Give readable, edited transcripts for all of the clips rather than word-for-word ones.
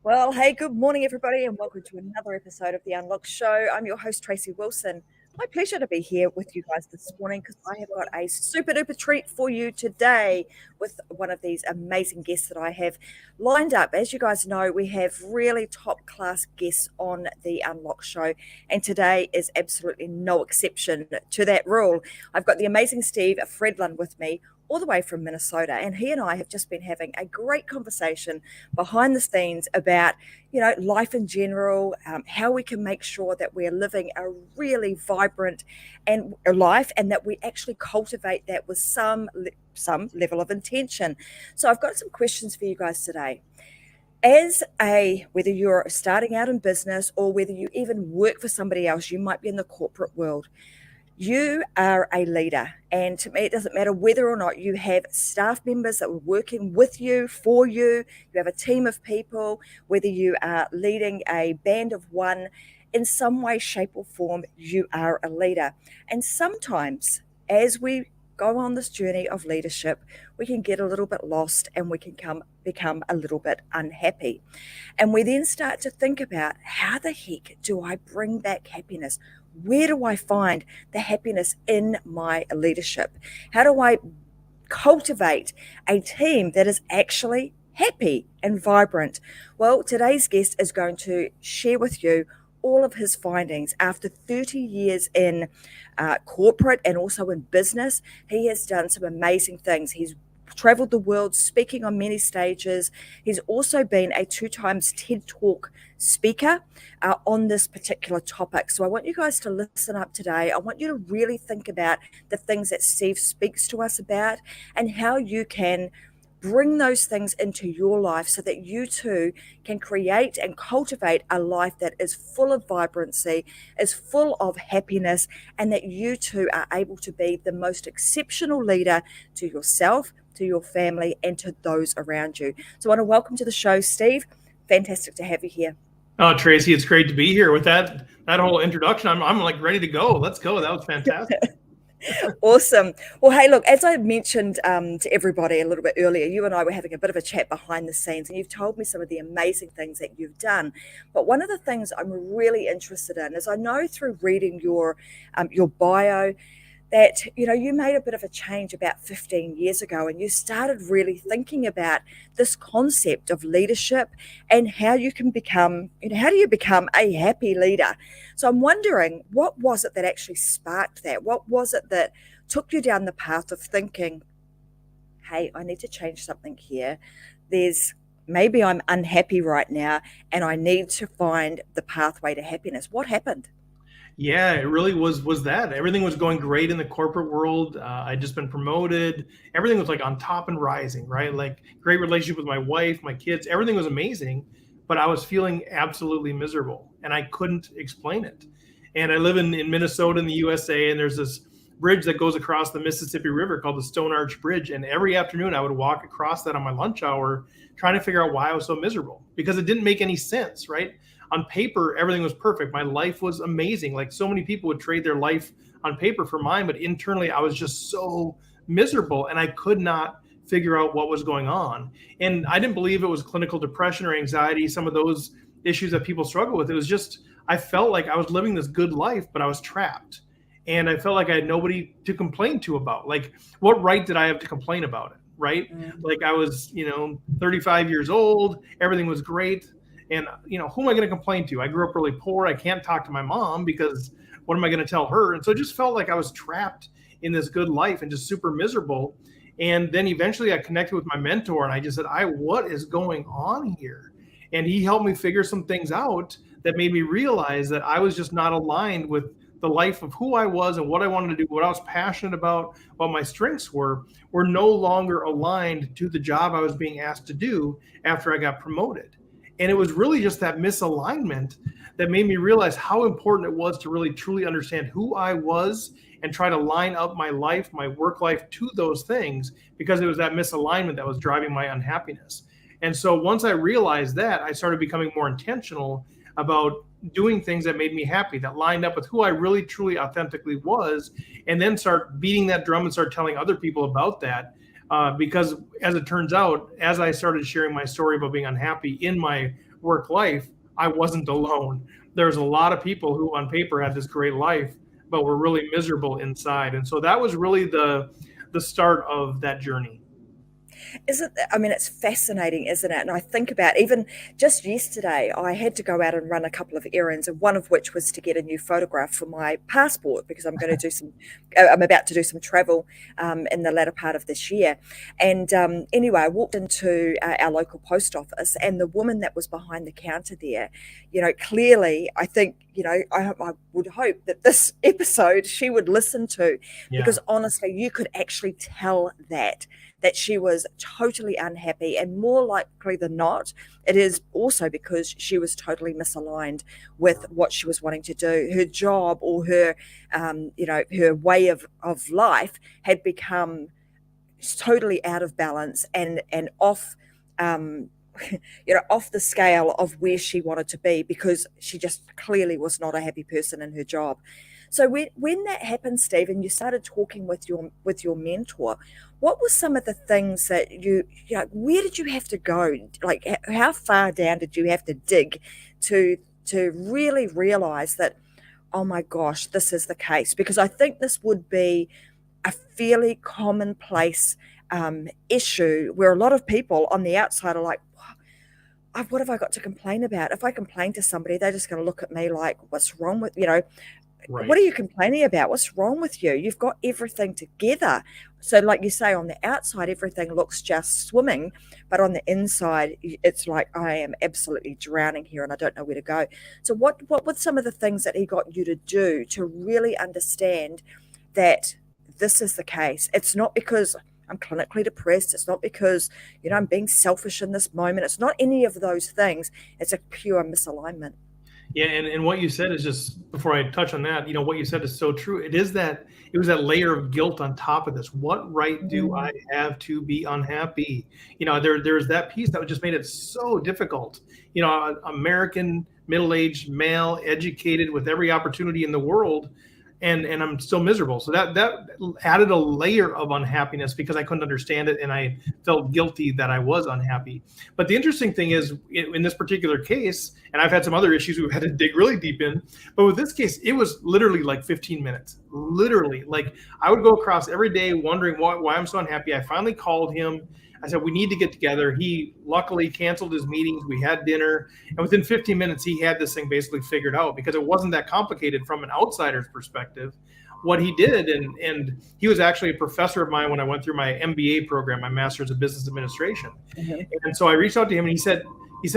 Well, hey, good morning, everybody, and welcome to another episode of The Unlocked Show. I'm your host, Tracy Wilson. My pleasure to be here with you guys this morning because I have got a super duper treat for you today with one of these amazing guests that I have lined up. As you guys know, we have really top class guests on The Unlocked Show, and today is absolutely no exception to that rule. I've got the amazing Steve Fredlund with me, all the way from Minnesota. And he and I have just been having a great conversation behind the scenes about, life in general, how we can make sure that we're living a really vibrant and life and that we actually cultivate that with some level of intention. So I've got some questions for you guys today. Whether you're starting out in business or whether you even work for somebody else, you might be in the corporate world. You are a leader, and to me, it doesn't matter whether or not you have staff members that are working with you, for you, you have a team of people, whether you are leading a band of one, in some way, shape, or form, you are a leader. And sometimes, as we go on this journey of leadership, we can get a little bit lost and we can become a little bit unhappy. And we then start to think about, how the heck do I bring back happiness? Where do I find the happiness in my leadership? How do I cultivate a team that is actually happy and vibrant? Well, today's guest is going to share with you all of his findings. After 30 years in corporate and also in business, he has done some amazing things. He's traveled the world speaking on many stages. He's also been a 2 times TED Talk speaker on this particular topic. So I want you guys to listen up today. I want you to really think about the things that Steve speaks to us about and how you can bring those things into your life so that you too can create and cultivate a life that is full of vibrancy, is full of happiness, and that you too are able to be the most exceptional leader to yourself, to your family, and to those around you. So I want to welcome to the show, Steve. Fantastic to have you here. Oh, Tracy, it's great to be here. With that whole introduction, I'm like ready to go. Let's go. That was fantastic. Awesome. Well, hey, look, as I mentioned to everybody a little bit earlier, you and I were having a bit of a chat behind the scenes, and you've told me some of the amazing things that you've done. But one of the things I'm really interested in is, I know through reading your bio that you made a bit of a change about 15 years ago, and you started really thinking about this concept of leadership and how you can become, how do you become a happy leader? So I'm wondering, what was it that actually sparked that? What was it that took you down the path of thinking, hey, I need to change something here? Maybe I'm unhappy right now and I need to find the pathway to happiness. What happened? Yeah, it really was that. Everything was going great in the corporate world. I'd just been promoted. Everything was like on top and rising, right? Like great relationship with my wife, my kids. Everything was amazing, but I was feeling absolutely miserable and I couldn't explain it. And I live in Minnesota in the USA, and there's this bridge that goes across the Mississippi River called the Stone Arch Bridge. And every afternoon I would walk across that on my lunch hour, trying to figure out why I was so miserable, because it didn't make any sense, right? On paper, everything was perfect. My life was amazing. Like so many people would trade their life on paper for mine, but internally I was just so miserable and I could not figure out what was going on. And I didn't believe it was clinical depression or anxiety, some of those issues that people struggle with. It was just, I felt like I was living this good life, but I was trapped. And I felt like I had nobody to complain to about. Like, what right did I have to complain about it? Right? Like I was, 35 years old, everything was great. And, who am I going to complain to? I grew up really poor. I can't talk to my mom because what am I going to tell her? And so it just felt like I was trapped in this good life and just super miserable. And then eventually I connected with my mentor and I just said, what is going on here? And he helped me figure some things out that made me realize that I was just not aligned with the life of who I was and what I wanted to do, what I was passionate about, what my strengths were no longer aligned to the job I was being asked to do after I got promoted. And it was really just that misalignment that made me realize how important it was to really truly understand who I was and try to line up my life, my work life to those things, because it was that misalignment that was driving my unhappiness. And so once I realized that, I started becoming more intentional about doing things that made me happy, that lined up with who I really, truly, authentically was, and then start beating that drum and start telling other people about that. Because as it turns out, as I started sharing my story about being unhappy in my work life, I wasn't alone. There's a lot of people who on paper had this great life, but were really miserable inside. And so that was really the start of that journey. I mean, it's fascinating, isn't it? And I think about even just yesterday, I had to go out and run a couple of errands, and one of which was to get a new photograph for my passport because I'm about to do some travel in the latter part of this year. And anyway, I walked into our local post office, and the woman that was behind the counter there, clearly, I think, I would hope that this episode she would listen to, because honestly, you could actually tell that she was totally unhappy, and more likely than not, it is also because she was totally misaligned with what she was wanting to do. Her job or her, her way of life had become totally out of balance and off, off the scale of where she wanted to be, because she just clearly was not a happy person in her job. So when that happened, Steve, and you started talking with your mentor, what were some of the things that where did you have to go? Like, how far down did you have to dig to really realize that, oh my gosh, this is the case? Because I think this would be a fairly commonplace issue where a lot of people on the outside are like, what have I got to complain about? If I complain to somebody, they're just going to look at me like, what's wrong with, Right. What are you complaining about? What's wrong with you? You've got everything together. So like you say, on the outside, everything looks just swimming, but on the inside, it's like, I am absolutely drowning here and I don't know where to go. So what were some of the things that he got you to do to really understand that this is the case? It's not because I'm clinically depressed. It's not because, I'm being selfish in this moment. It's not any of those things. It's a pure misalignment. Yeah, and what you said is just, before I touch on that, what you said is so true. It was that layer of guilt on top of this. What right do I have to be unhappy? There's that piece that just made it so difficult. American, middle-aged, male, educated, with every opportunity in the world, and I'm still miserable. So that added a layer of unhappiness because I couldn't understand it, and I felt guilty that I was unhappy. But the interesting thing is, in this particular case, and I've had some other issues we've had to dig really deep in, but with this case, it was literally like 15 minutes. Literally, like I would go across every day wondering why I'm so unhappy. I finally called him. I said, we need to get together. He luckily canceled his meetings. We had dinner. And within 15 minutes, he had this thing basically figured out, because it wasn't that complicated from an outsider's perspective. What he did, and he was actually a professor of mine when I went through my MBA program, my Master's of Business Administration. Mm-hmm. And so I reached out to him, and he said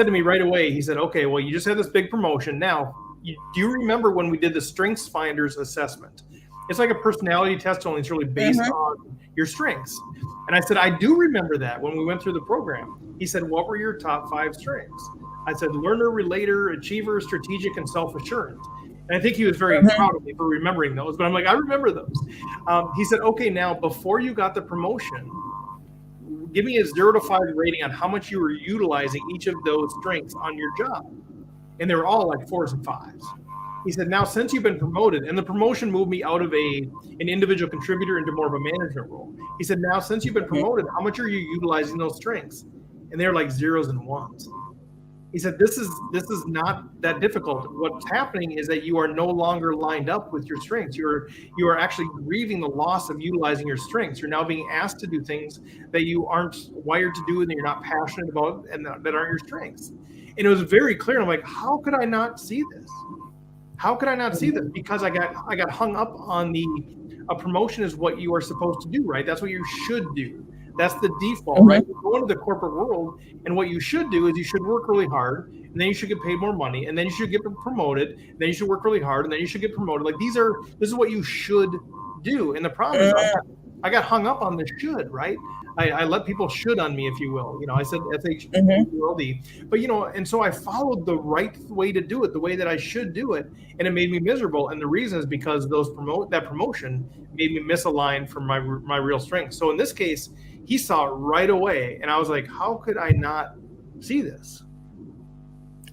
to me right away, he said, okay, well, you just had this big promotion. Now, do you remember when we did the Strengths Finders assessment? It's like a personality test, only it's really based on your strengths. And I said, I do remember that when we went through the program. He said, what were your top 5 strengths? I said, learner, relator, achiever, strategic, and self-assurance. And I think he was very proud of me for remembering those. But I'm like, I remember those. He said, okay, now before you got the promotion, give me a 0 to 5 rating on how much you were utilizing each of those strengths on your job. And they were all like 4s and 5s. He said, now, since you've been promoted, and the promotion moved me out of an individual contributor into more of a management role. He said, now, since you've been promoted, how much are you utilizing those strengths? And they're like 0s and 1s. He said, this is not that difficult. What's happening is that you are no longer lined up with your strengths. You are actually grieving the loss of utilizing your strengths. You're now being asked to do things that you aren't wired to do and that you're not passionate about and that aren't your strengths. And it was very clear. I'm like, how could I not see this? How could I not see this? Because I got hung up on a promotion is what you are supposed to do, right? That's what you should do. That's the default, right? You go into the corporate world, and what you should do is you should work really hard, and then you should get paid more money, and then you should get promoted, and then you should work really hard, and then you should get promoted. Like this is what you should do. And the problem is I got hung up on the should, right? I let people should on me, if you will. I said S-H-U-L-D. But, and so I followed the right way to do it, the way that I should do it, and it made me miserable. And the reason is because that promotion made me misaligned from my real strength. So in this case, he saw it right away, and I was like, how could I not see this?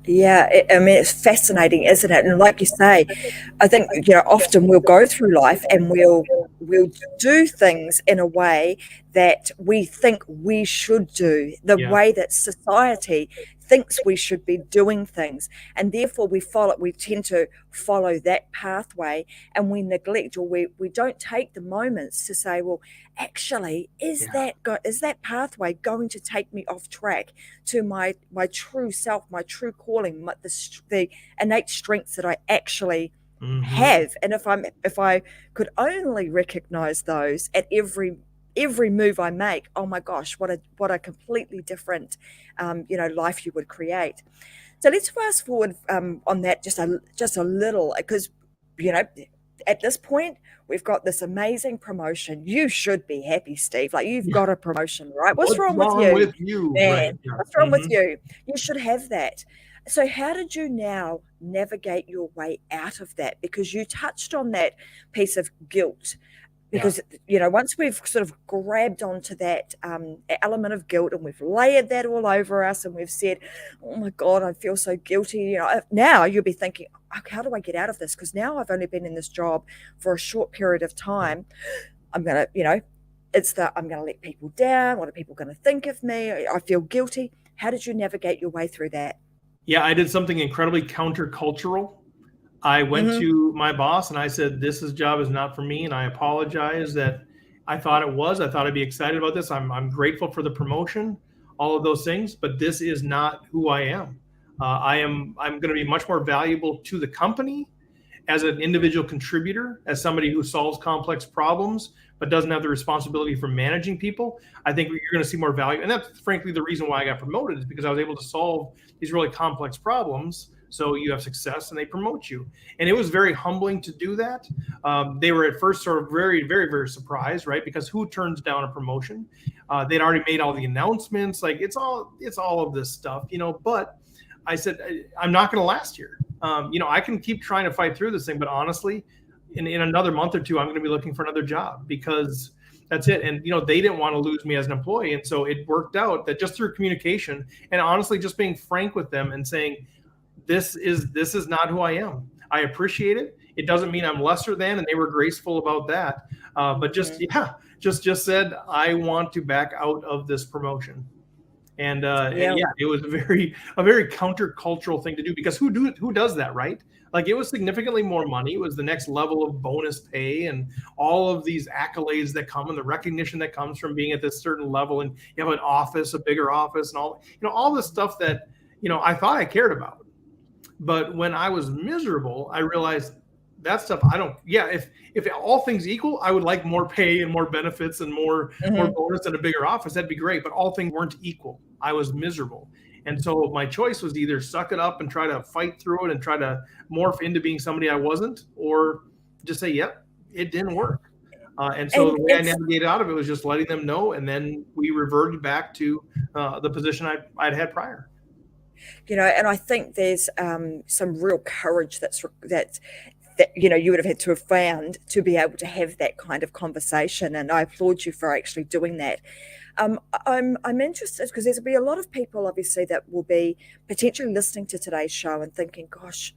Yeah, it's fascinating, isn't it? And like you say, I think often we'll go through life and we'll do things in a way that we think we should do, the Yeah. way that society thinks we should be doing things, and therefore we tend to follow that pathway, and we neglect, or we don't take the moments to say, well, actually, Yeah. is that pathway going to take me off track to my true self, my true calling, the innate strengths that I actually Hmm. have? And if I could only recognize those at every move I make, oh my gosh, what a completely different life you would create. So let's fast forward on that just a little, because you know at this point we've got this amazing promotion. You should be happy, Steve. Like, you've Yeah. got a promotion, right? What's What's wrong with wrong you, with you? Right. man? Yeah. What's wrong with you? You should have that. So how did you now navigate your way out of that? Because you touched on that piece of guilt, Yeah. because once we've sort of grabbed onto that element of guilt, and we've layered that all over us, and we've said, oh my god, I feel so guilty, now you'll be thinking, okay, how do I get out of this? Because now I've only been in this job for a short period of Yeah. time. I'm gonna I'm gonna let people down. What are people going to think of me? I feel guilty. How did you navigate your way through that? Yeah. I did something incredibly countercultural. I went Mm-hmm. to my boss and I said, "This job is not for me," and I apologize that I thought it was. I thought I'd be excited about this. I'm grateful for the promotion, all of those things, but this is not who I am. I'm going to be much more valuable to the company as an individual contributor, as somebody who solves complex problems but doesn't have the responsibility for managing people. I think you're going to see more value, and that's frankly the reason why I got promoted, is because I was able to solve these really complex problems. So you have success, and they promote you, and it was very humbling to do that. They were at first sort of very, very, very surprised, right? Because who turns down a promotion? They'd already made all the announcements, like it's all of this stuff, But I said, I'm not going to last here. I can keep trying to fight through this thing, but honestly, in another month or two, I'm going to be looking for another job, because that's it. And, they didn't want to lose me as an employee. And so it worked out that just through communication, and honestly, just being frank with them and saying, this is not who I am. I appreciate it. It doesn't mean I'm lesser than, and they were graceful about that. But just, Mm-hmm. yeah, just said, I want to back out of this promotion. And Yeah. yeah, it was a very countercultural thing to do, because who does that, right? Like, it was significantly more money. It was the next level of bonus pay and all of these accolades that come, and the recognition that comes from being at this certain level, and you have an office, a bigger office, and all this stuff that I thought I cared about. But when I was miserable, I realized that stuff I don't. Yeah, if all things equal, I would like more pay and more benefits and more Mm-hmm. bonus and a bigger office. That'd be great. But all things weren't equal. I was miserable, and so my choice was either suck it up and try to fight through it and try to morph into being somebody I wasn't, or just say, "Yep, it didn't work." And so And the way I it's navigated out of it was just letting them know, and then we reverted back to the position I'd had prior. and I think there's some real courage that you would have had to have found to be able to have that kind of conversation, and I applaud you for actually doing that. I'm interested, because there'll be a lot of people obviously that will be potentially listening to today's show and thinking, gosh,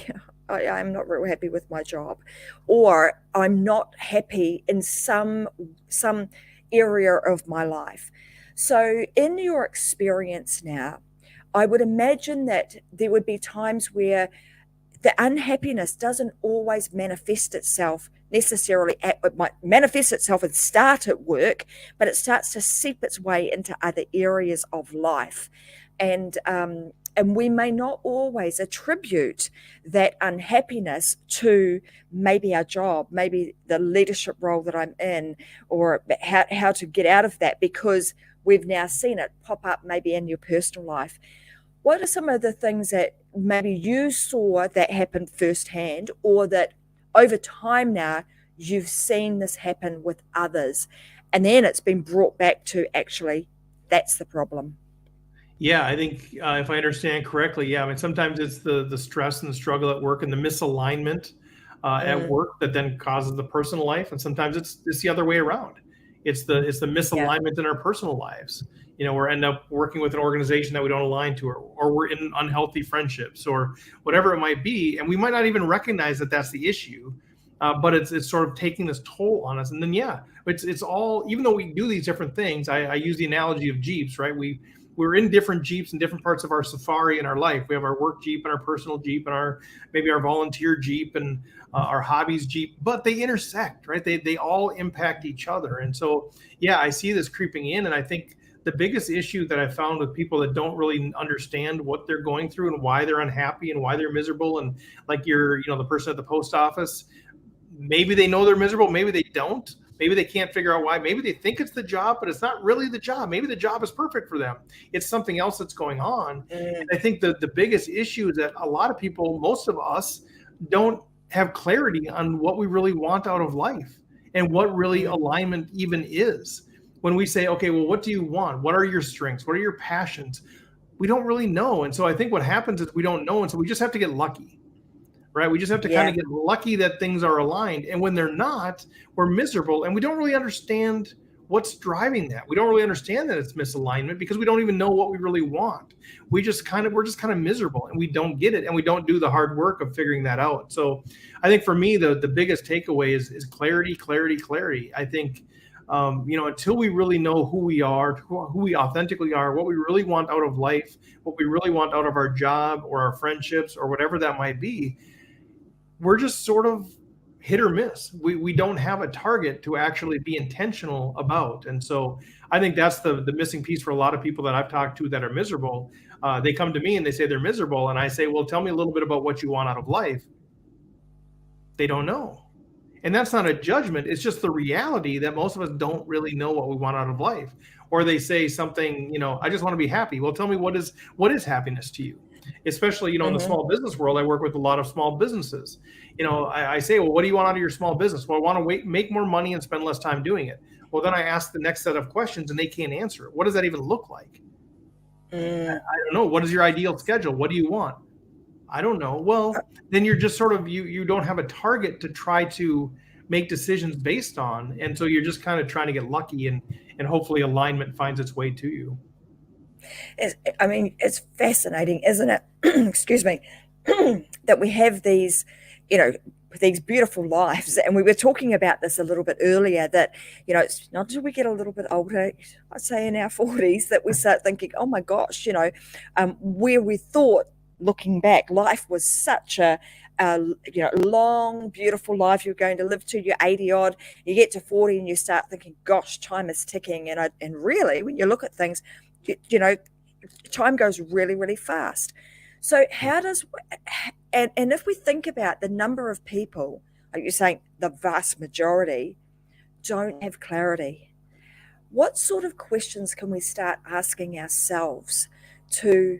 yeah, I'm not real happy with my job, or I'm not happy in some area of my life. So in your experience now, I would imagine that there would be times where the unhappiness doesn't always manifest itself necessarily it might manifest itself and start at work, but it starts to seep its way into other areas of life. And we may not always attribute that unhappiness to maybe our job, maybe the leadership role that I'm in, or how to get out of that, because we've now seen it pop up maybe in your personal life. What are some of the things that maybe you saw that happened firsthand, or that over time now you've seen this happen with others, and then it's been brought back to actually that's the problem? Yeah, I think if I understand correctly, yeah, I mean, sometimes it's the stress and the struggle at work and the misalignment at Mm, work that then causes the personal life, and sometimes it's the other way around. It's the yeah. misalignment in our personal lives. We end up working with an organization that we don't align to, or we're in unhealthy friendships, or whatever it might be, and we might not even recognize that that's the issue, but it's sort of taking this toll on us. And then, yeah, It's all, even though we do these different things, I use the analogy of Jeeps, right? We're in different Jeeps in different parts of our safari in our life. We have our work Jeep and our personal Jeep and maybe our volunteer Jeep and our hobbies Jeep, but they intersect, right? They all impact each other. And so, yeah, I see this creeping in. And I think the biggest issue that I found with people that don't really understand what they're going through and why they're unhappy and why they're miserable, and like the person at the post office, maybe they know they're miserable, maybe they don't. Maybe they can't figure out why. Maybe they think it's the job, but it's not really the job. Maybe the job is perfect for them. It's something else that's going on. And I think the biggest issue is that a lot of people, most of us, don't have clarity on what we really want out of life and what really alignment even is. When we say, okay, well, what do you want? What are your strengths? What are your passions? We don't really know. And so I think what happens is we don't know. And so we just have to get lucky. Right? We just have to kind of get lucky that things are aligned. And when they're not, we're miserable. And we don't really understand what's driving that. We don't really understand that it's misalignment because we don't even know what we really want. We're just kind of miserable and we don't get it. And we don't do the hard work of figuring that out. So I think for me, the biggest takeaway is clarity, clarity, clarity. I think, until we really know who we are, who we authentically are, what we really want out of life, what we really want out of our job or our friendships or whatever that might be, we're just sort of hit or miss. We don't have a target to actually be intentional about. And so I think that's the missing piece for a lot of people that I've talked to that are miserable. They come to me and they say they're miserable. And I say, well, tell me a little bit about what you want out of life. They don't know. And that's not a judgment. It's just the reality that most of us don't really know what we want out of life. Or they say something, I just want to be happy. Well, tell me what is happiness to you? Especially, in the small business world, I work with a lot of small businesses. I say, well, what do you want out of your small business? Well, I want to make more money and spend less time doing it. Well, then I ask the next set of questions and they can't answer it. What does that even look like? I don't know. What is your ideal schedule? What do you want? I don't know. Well, then you're just sort of, you don't have a target to try to make decisions based on. And so you're just kind of trying to get lucky and hopefully alignment finds its way to you. It's fascinating, isn't it? Excuse me, that we have these, these beautiful lives. And we were talking about this a little bit earlier, that, it's not until we get a little bit older, I'd say in our 40s, that we start thinking, oh my gosh, where we thought, looking back, life was such a long, beautiful life you're going to live to your 80 odd. You get to 40 and you start thinking, gosh, time is ticking. And really, when you look at things, time goes really, really fast. So and if we think about the number of people, like you're saying, the vast majority don't have clarity, what sort of questions can we start asking ourselves to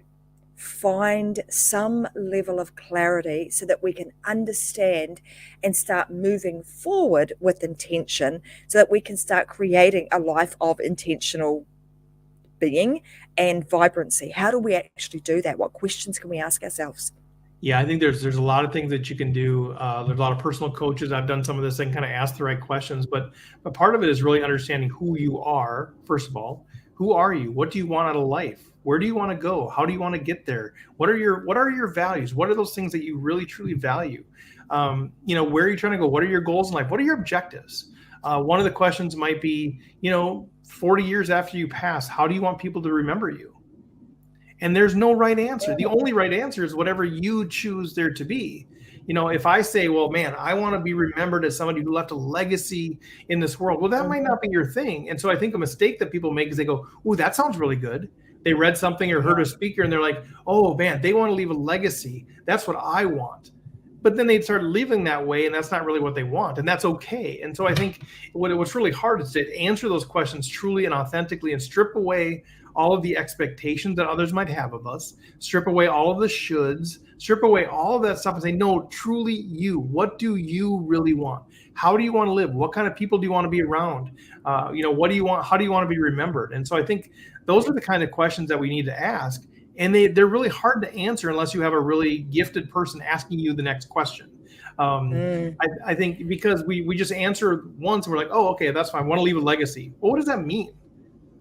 find some level of clarity so that we can understand and start moving forward with intention, so that we can start creating a life of intentional being and vibrancy? How do we actually do that? What questions can we ask ourselves? Yeah, I think there's a lot of things that you can do. There's a lot of personal coaches. I've done some of this and kind of ask the right questions, but part of it is really understanding who you are. First of all, who are you? What do you want out of life? Where do you want to go? How do you want to get there? What are your values? What are those things that you really truly value? Where are you trying to go? What are your goals in life? What are your objectives? One of the questions might be, 40 years after you pass, how do you want people to remember you? And there's no right answer. The only right answer is whatever you choose there to be. If I say, well, man, I want to be remembered as somebody who left a legacy in this world, well, that might not be your thing. And so I think a mistake that people make is they go, oh, that sounds really good. They read something or heard a speaker and they're like, oh man, they want to leave a legacy. That's what I want. But then they start living that way, and that's not really what they want, and that's okay. And so I think what's really hard is to answer those questions truly and authentically and strip away all of the expectations that others might have of us, strip away all of the shoulds, strip away all of that stuff and say, no, truly you. What do you really want? How do you want to live? What kind of people do you want to be around? What do you want? How do you want to be remembered? And so I think those are the kind of questions that we need to ask. And they're really hard to answer unless you have a really gifted person asking you the next question. I think because we just answer once and we're like, oh, okay, that's fine. I want to leave a legacy. Well, what does that mean?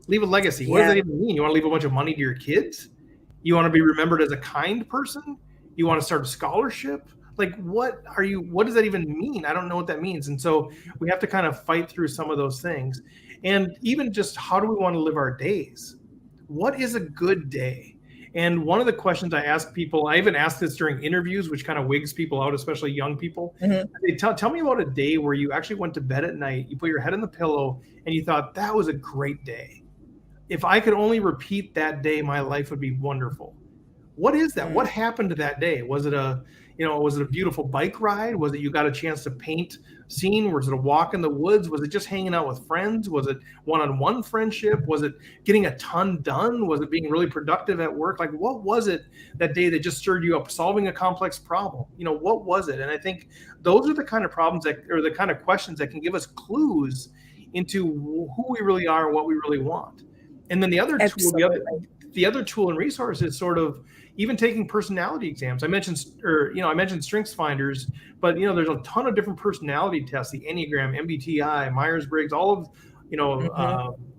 Leave a legacy. What does that even mean? You want to leave a bunch of money to your kids? You want to be remembered as a kind person? You want to start a scholarship? like, what does that even mean? I don't know what that means. And so we have to kind of fight through some of those things. And even just, how do we want to live our days? What is a good day? And one of the questions I ask people, I even ask this during interviews, which kind of wigs people out, especially young people. Mhm. They tell me about a day where you actually went to bed at night, you put your head on the pillow, and you thought, that was a great day. If I could only repeat that day, my life would be wonderful. What is that? What happened to that day? Was it a beautiful bike ride? Was it you got a chance to paint scene? Was it a walk in the woods? Was it just hanging out with friends? Was it one-on-one friendship? Was it getting a ton done? Was it being really productive at work? Like, what was it that day that just stirred you up, solving a complex problem? What was it? And I think those are the kind of problems or the kind of questions that can give us clues into who we really are and what we really want. And then the other tool, Absolutely. the other tool and resource is sort of even taking personality exams. I mentioned Strengths Finders, but there's a ton of different personality tests: the Enneagram, MBTI, Myers-Briggs, all of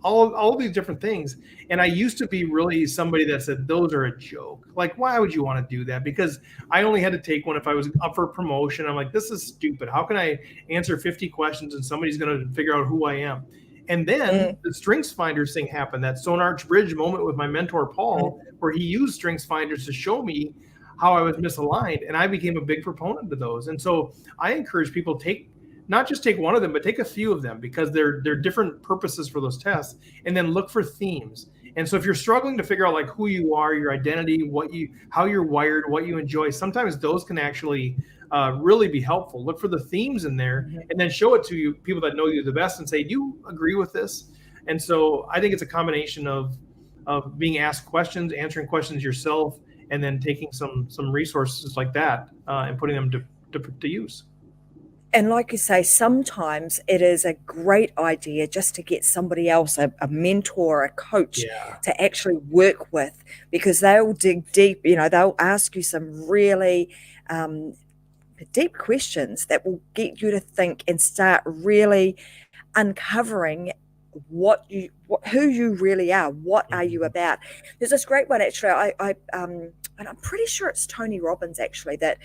all of these different things. And I used to be really somebody that said those are a joke. Like, why would you want to do that? Because I only had to take one if I was up for promotion. I'm like, this is stupid. How can I answer 50 questions and somebody's going to figure out who I am? And then the Strengths Finders thing happened, that Stone Arch Bridge moment with my mentor, Paul, where he used Strengths Finders to show me how I was misaligned. And I became a big proponent of those. And so I encourage people not just take one of them, but take a few of them, because they're different purposes for those tests, and then look for themes. And so if you're struggling to figure out like who you are, your identity, how you're wired, what you enjoy, sometimes those can actually really be helpful. Look for the themes in there, and then show it to people that know you the best and say, do you agree with this? And so I think it's a combination of being asked questions, answering questions yourself, and then taking some resources like that and putting them to use. And like you say, sometimes it is a great idea just to get somebody else, a mentor, a coach, to actually work with, because they'll dig deep. They'll ask you some really deep questions that will get you to think and start really uncovering who you really are. What are you about? There's this great one, actually. And I'm pretty sure it's Tony Robbins, actually, that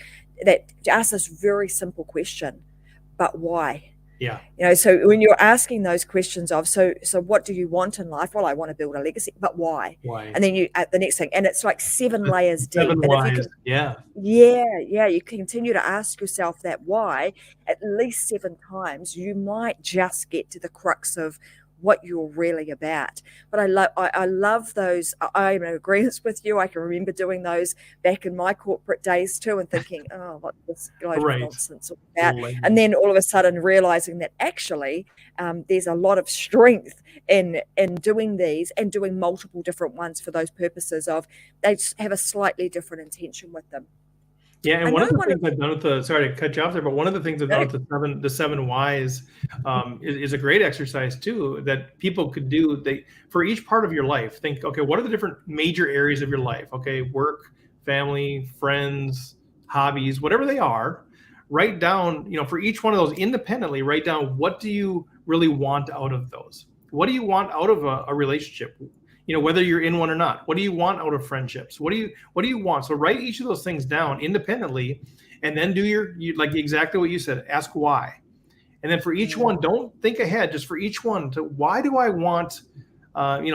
asks this very simple question: but why? Yeah. So when you're asking those questions of, so what do you want in life? Well, I want to build a legacy, but why? Why? And then the next thing, and it's like 7 layers deep. 7 And whys. you continue to ask yourself that why at least 7 times, you might just get to the crux of what you're really about. But I love those. I'm in agreement with you. I can remember doing those back in my corporate days too, and thinking, oh, what this load of nonsense about. And then all of a sudden realizing that actually there's a lot of strength in doing these and doing multiple different ones for those purposes of they have a slightly different intention with them. Yeah, and one of the things I've done with sorry to cut you off there, but one of the things I've done with the seven whys is a great exercise too that people could do. For each part of your life, think, okay, what are the different major areas of your life? Okay, work, family, friends, hobbies, whatever they are. Write down, for each one of those independently. Write down, what do you really want out of those? What do you want out of a relationship? Whether you're in one or not. What do you want out of friendships? What do you want? So write each of those things down independently, and then do your like exactly what you said. Ask why, and then for each one, don't think ahead. Just for each one, why do I want,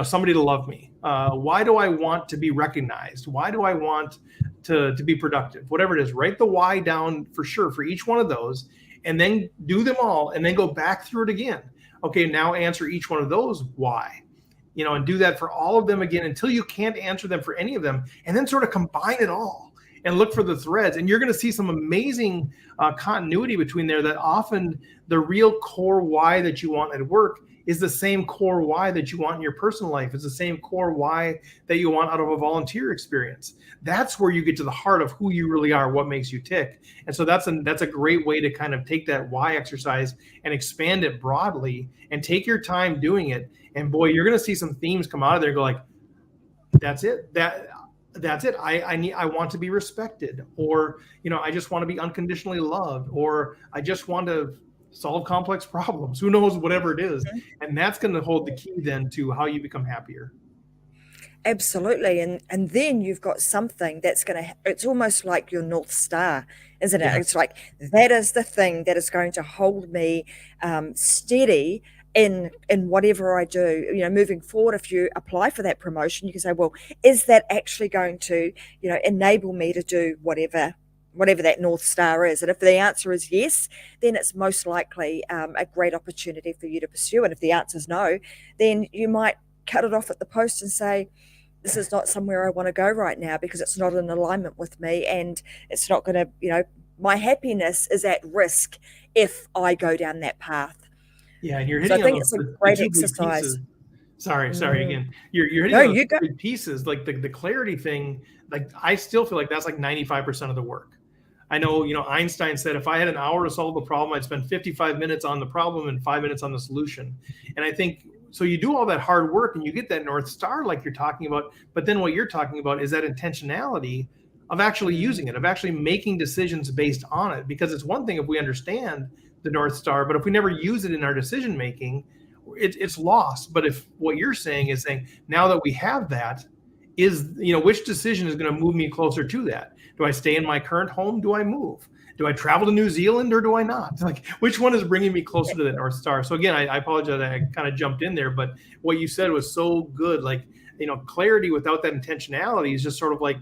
somebody to love me? Why do I want to be recognized? Why do I want to be productive? Whatever it is, write the why down for sure for each one of those, and then do them all, and then go back through it again. Okay, now answer each one of those why. And do that for all of them again until you can't answer them for any of them, and then sort of combine it all and look for the threads. And you're going to see some amazing continuity between there, that often the real core why that you want at work is the same core why that you want in your personal life. It's the same core why that you want out of a volunteer experience. That's where you get to the heart of who you really are, what makes you tick. And so that's a great way to kind of take that why exercise and expand it broadly, and take your time doing it. And boy, you're going to see some themes come out of there. Go like, that's it. That's it. I want to be respected, or, I just want to be unconditionally loved, or I just want to solve complex problems. Who knows, whatever it is. And that's going to hold the key then to how you become happier. Absolutely. And then you've got something that's going to, it's almost like your North Star, isn't it? Yeah. It's like that is the thing that is going to hold me steady in whatever I do. Moving forward, if you apply for that promotion, you can say, well, is that actually going to, enable me to do whatever that North Star is? And if the answer is yes, then it's most likely a great opportunity for you to pursue. And if the answer is no, then you might cut it off at the post and say, this is not somewhere I want to go right now because it's not in alignment with me, and it's not going to, my happiness is at risk if I go down that path. Yeah, and you're So I hitting on think it's a the great two big pieces. exercise. Sorry Mm. again. You're No, hitting on those you go. two big pieces, like the clarity thing. Like I still feel like that's like 95% of the work. I know, Einstein said if I had an hour to solve the problem, I'd spend 55 minutes on the problem and 5 minutes on the solution. And I think so. You do all that hard work and you get that North Star, like you're talking about. But then what you're talking about is that intentionality of actually using it, of actually making decisions based on it. Because it's one thing if we understand the North Star, but if we never use it in our decision making, it's lost. But if what you're saying is saying now that we have that, is which decision is going to move me closer to that? Do I stay in my current home? Do I move? Do I travel to New Zealand or do I not? Like, which one is bringing me closer to that North Star? So again, I apologize, I kind of jumped in there, but what you said was so good. Like, clarity without that intentionality is just sort of like,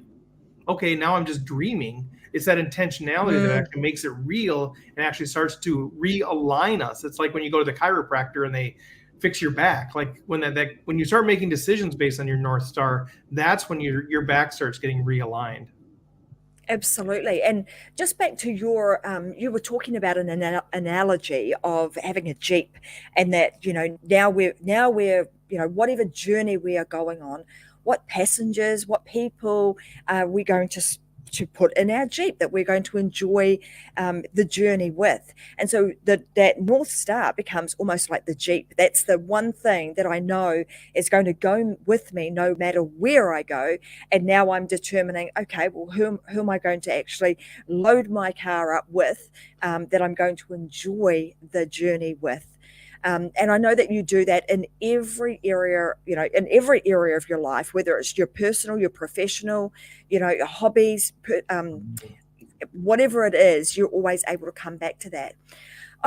okay, now I'm just dreaming. It's that intentionality that Mm. actually makes it real and actually starts to realign us. It's like when you go to the chiropractor and they fix your back. Like when when you start making decisions based on your North Star, that's when your back starts getting realigned. Absolutely. And just back to you were talking about an analogy of having a Jeep, and that, now we're, whatever journey we are going on, what passengers, what people are we going to put in our Jeep that we're going to enjoy the journey with. And so that North Star becomes almost like the Jeep. That's the one thing that I know is going to go with me no matter where I go. And now I'm determining, okay, well, who am I going to actually load my car up with, that I'm going to enjoy the journey with. And I know that you do that in every area, in every area of your life, whether it's your personal, your professional, your hobbies, whatever it is, you're always able to come back to that.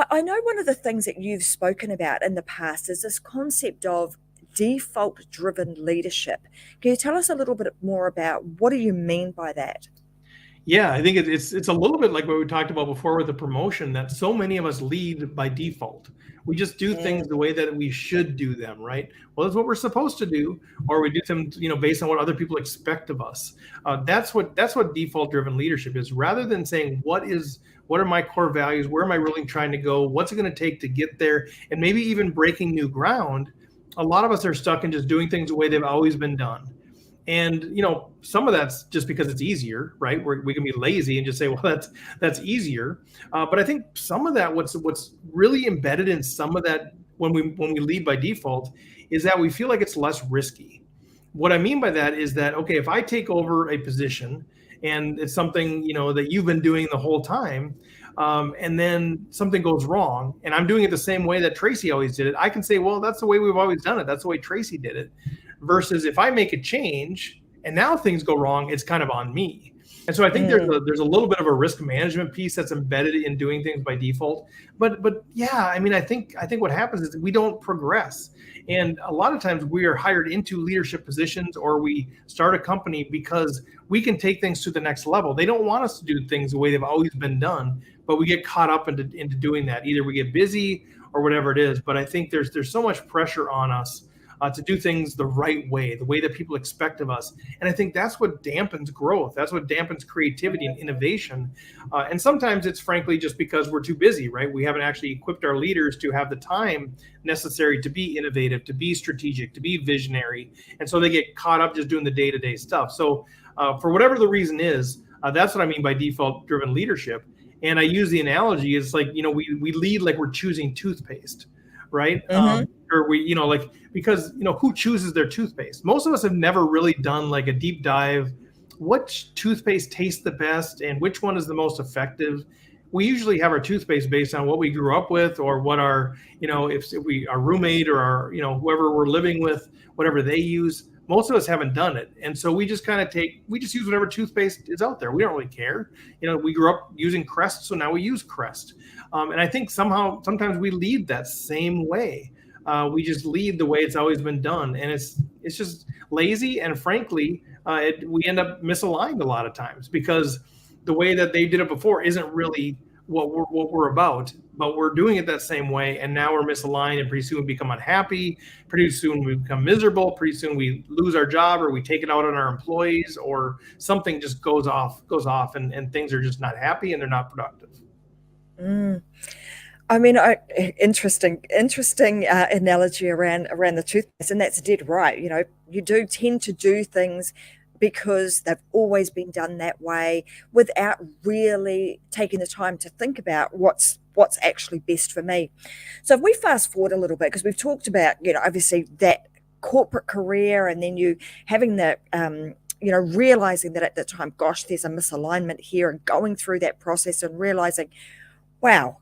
I know one of the things that you've spoken about in the past is this concept of default driven leadership. Can you tell us a little bit more about what do you mean by that? Yeah, I think it's a little bit like what we talked about before with the promotion, that so many of us lead by default. We just do things Mm. the way that we should do them, right? Well, that's what we're supposed to do, or we do them, based on what other people expect of us. That's what default driven leadership is. Rather than saying what are my core values, where am I really trying to go, what's it going to take to get there, and maybe even breaking new ground. A lot of us are stuck in just doing things the way they've always been done. And some of that's just because it's easier, right? We can be lazy and just say, well, that's easier. But I think some of that, what's really embedded in some of that when we lead by default, is that we feel like it's less risky. What I mean by that is that, okay, if I take over a position and it's something that you've been doing the whole time, and then something goes wrong, and I'm doing it the same way that Tracy always did it, I can say, well, that's the way we've always done it. That's the way Tracy did it. Versus if I make a change and now things go wrong, it's kind of on me. And so I think Mm. there's a little bit of a risk management piece that's embedded in doing things by default. But yeah, I mean, I think what happens is we don't progress. And a lot of times we are hired into leadership positions, or we start a company because we can take things to the next level. They don't want us to do things the way they've always been done, but we get caught up into doing that. Either we get busy or whatever it is. But I think there's so much pressure on us to do things the right way, the way that people expect of us. And I think that's what dampens growth. That's what dampens creativity and innovation. And sometimes it's frankly just because we're too busy, right? We haven't actually equipped our leaders to have the time necessary to be innovative, to be strategic, to be visionary. And so they get caught up just doing the day-to-day stuff. So for whatever the reason is, that's what I mean by default driven leadership. And I use the analogy, it's like, we lead like we're choosing toothpaste, right? Mm-hmm. Or like, because, who chooses their toothpaste? Most of us have never really done like a deep dive. Which toothpaste tastes the best and which one is the most effective? We usually have our toothpaste based on what we grew up with, or what our, if we, our roommate or our, whoever we're living with, whatever they use. most of us haven't done it. And so we just kind of we just use whatever toothpaste is out there. We don't really care. We grew up using Crest, so now we use Crest. And I think sometimes we lead that same way. We just lead the way it's always been done. And it's just lazy. And frankly, we end up misaligned a lot of times because the way that they did it before isn't really what we're about, but we're doing it that same way, and now we're misaligned, and pretty soon we become unhappy, pretty soon we become miserable, pretty soon we lose our job, or we take it out on our employees, or something just goes off, and things are just not happy and they're not productive. I mean, interesting analogy around the toothpaste, and that's dead right. You do tend to do things because they've always been done that way without really taking the time to think about what's actually best for me. So if we fast forward a little bit, because we've talked about, obviously that corporate career, and then you having the, realizing that at the time, gosh, there's a misalignment here, and going through that process and realizing, wow,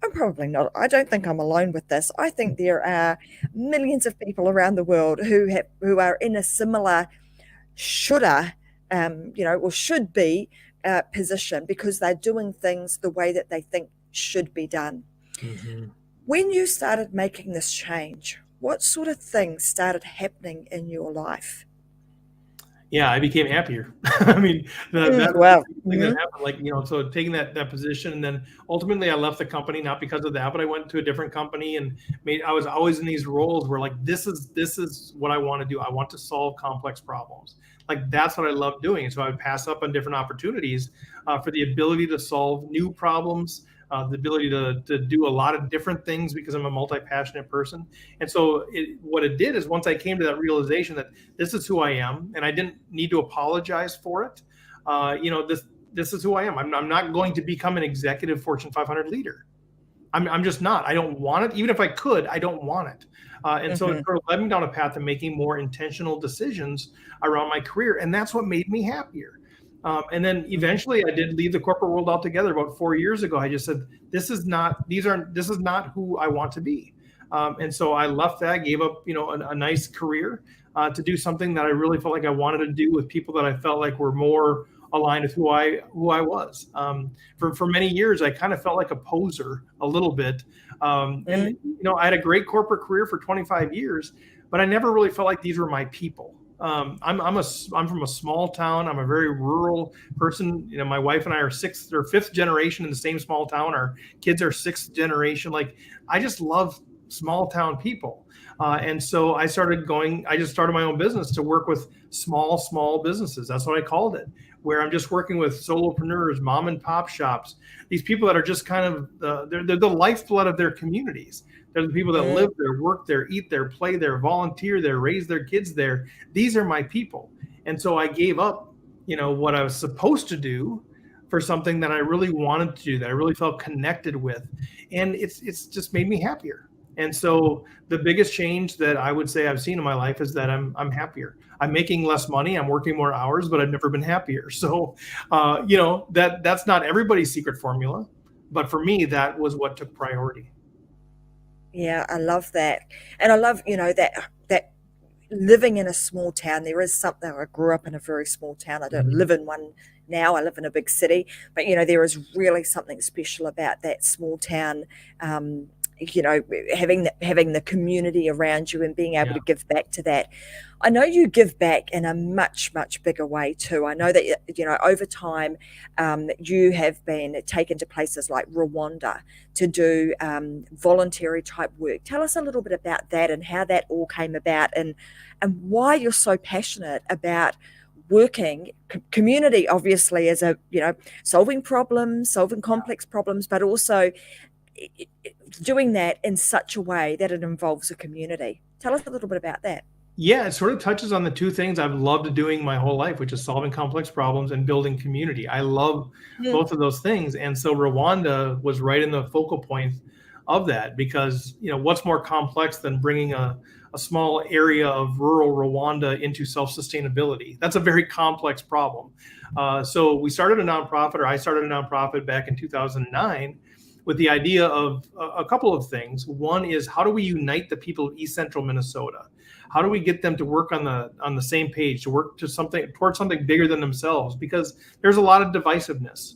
I don't think I'm alone with this. I think there are millions of people around the world who are in a similar should be position, because they're doing things the way that they think should be done. Mm-hmm. When you started making this change, what sort of things started happening in your life? Yeah, I became happier. I mean, that's wow. the thing that happened. So taking that position, and then ultimately I left the company, not because of that, but I went to a different company, and I was always in these roles where this is what I want to do. I want to solve complex problems. That's what I love doing. And so I would pass up on different opportunities for the ability to solve new problems, the ability to do a lot of different things, because I'm a multi-passionate person. And so what it did is, once I came to that realization that this is who I am, and I didn't need to apologize for it, this is who I am. I'm not going to become an executive Fortune 500 leader. I'm just not. I don't want it. Even if I could, I don't want it. And so it sort of led me down a path of making more intentional decisions around my career. And that's what made me happier. And then eventually I did leave the corporate world altogether about 4 years ago. I just said, this is not who I want to be. And so I left that, gave up, a nice career to do something that I really felt like I wanted to do with people that I felt like were more aligned with who I was. For many years, I kind of felt like a poser a little bit. And I had a great corporate career for 25 years, but I never really felt like these were my people. I'm from a small town. I'm a very rural person. My wife and I are sixth or fifth generation in the same small town. Our kids are sixth generation. I just love small town people. And so I just started my own business to work with small businesses. That's what I called it, where I'm just working with solopreneurs, mom and pop shops, these people that are just kind of, they're the lifeblood of their communities. They're the people that live there, work there, eat there, play there, volunteer there, raise their kids there. These are my people. And so I gave up, what I was supposed to do for something that I really wanted to do, that I really felt connected with. And it's just made me happier. And so the biggest change that I would say I've seen in my life is that I'm happier. I'm making less money. I'm working more hours, but I've never been happier. So, that's not everybody's secret formula, but for me, that was what took priority. Yeah, I love that. And I love, that living in a small town. There is something. I grew up in a very small town. I don't live in one now. I live in a big city, but there is really something special about that small town. Having the community around you and being able to give back to that. I know you give back in a much, much bigger way too. I know that, over time, you have been taken to places like Rwanda to do voluntary type work. Tell us a little bit about that and how that all came about, and why you're so passionate about working community, obviously, as solving complex problems, but also doing that in such a way that it involves a community. Tell us a little bit about that. Yeah, it sort of touches on the two things I've loved doing my whole life, which is solving complex problems and building community. I love both of those things. And so Rwanda was right in the focal point of that, because, what's more complex than bringing a small area of rural Rwanda into self-sustainability? That's a very complex problem. So I started a nonprofit back in 2009 with the idea of a couple of things. One is, how do we unite the people of East Central Minnesota? How do we get them to work on the same page, to work to something towards something bigger than themselves? Because there's a lot of divisiveness,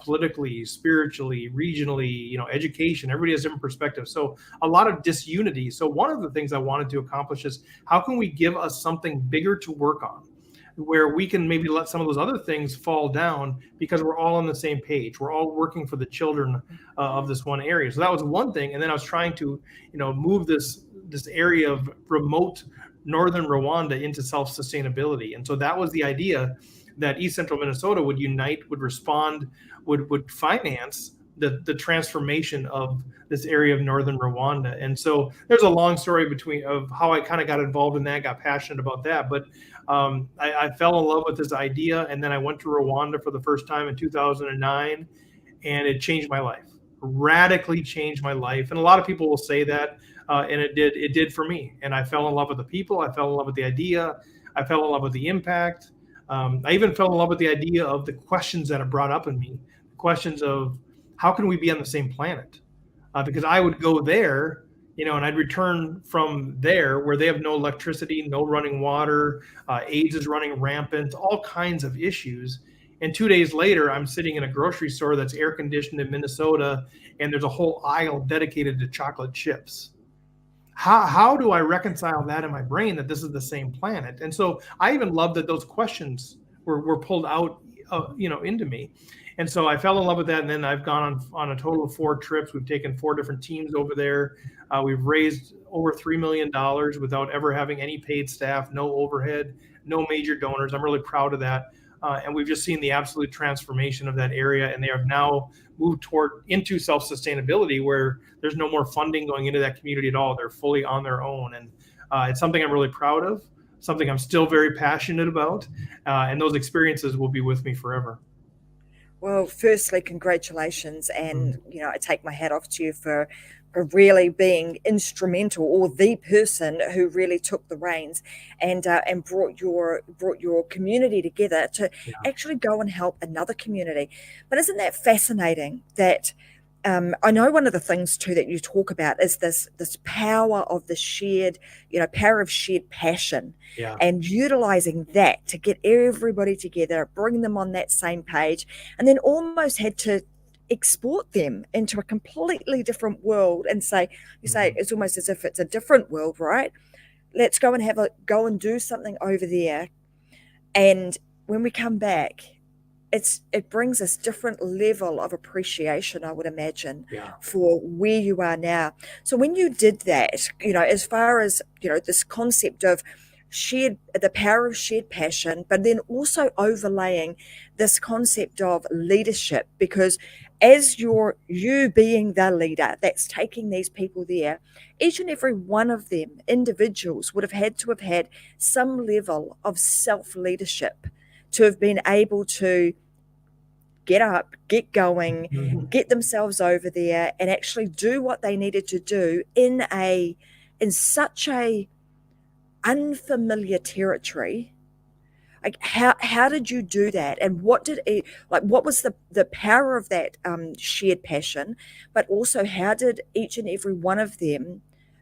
politically, spiritually, regionally, education. Everybody has different perspectives. So a lot of disunity. So one of the things I wanted to accomplish is, how can we give us something bigger to work on, where we can maybe let some of those other things fall down because we're all on the same page. We're all working for the children of this one area. So that was one thing. And then I was trying to, move this area of remote northern Rwanda into self-sustainability. And so that was the idea, that East Central Minnesota would unite, would respond, would finance the transformation of this area of northern Rwanda. And so there's a long story of how I kind of got involved in that, got passionate about that. But I fell in love with this idea, and then I went to Rwanda for the first time in 2009, and it changed my life, radically changed my life. And a lot of people will say that, and it did for me. And I fell in love with the people. I fell in love with the idea. I fell in love with the impact. I even fell in love with the idea of the questions that it brought up in me, questions of, how can we be on the same planet? Because I would go there, and I'd return from there where they have no electricity, no running water, AIDS is running rampant, all kinds of issues. And 2 days later, I'm sitting in a grocery store that's air conditioned in Minnesota, and there's a whole aisle dedicated to chocolate chips. How do I reconcile that in my brain, that this is the same planet? And so I even love that those questions were pulled out, into me. And so I fell in love with that. And then I've gone on a total of 4 trips. We've taken 4 different teams over there. We've raised over $3 million without ever having any paid staff, no overhead, no major donors. I'm really proud of that. And we've just seen the absolute transformation of that area. And they have now moved into self-sustainability, where there's no more funding going into that community at all. They're fully on their own. And it's something I'm really proud of, something I'm still very passionate about. And those experiences will be with me forever. Well, firstly, congratulations, and I take my hat off to you for really being instrumental, or the person who really took the reins and brought your community together to actually go and help another community. But isn't that fascinating? That I know one of the things too that you talk about is this power of the shared, power of shared passion, and utilizing that to get everybody together, bring them on that same page, and then almost had to export them into a completely different world and say, it's almost as if it's a different world, right? Let's go and do something over there, and when we come back, it brings this different level of appreciation, I would imagine, for where you are now. So when you did that, as far as, this concept of the power of shared passion, but then also overlaying this concept of leadership, because as you being the leader that's taking these people there, each and every one of them, individuals, would have had some level of self-leadership to have been able to get up, get going, get themselves over there, and actually do what they needed to do in such a unfamiliar territory. Like, how did you do that, and what was the power of that shared passion, but also how did each and every one of them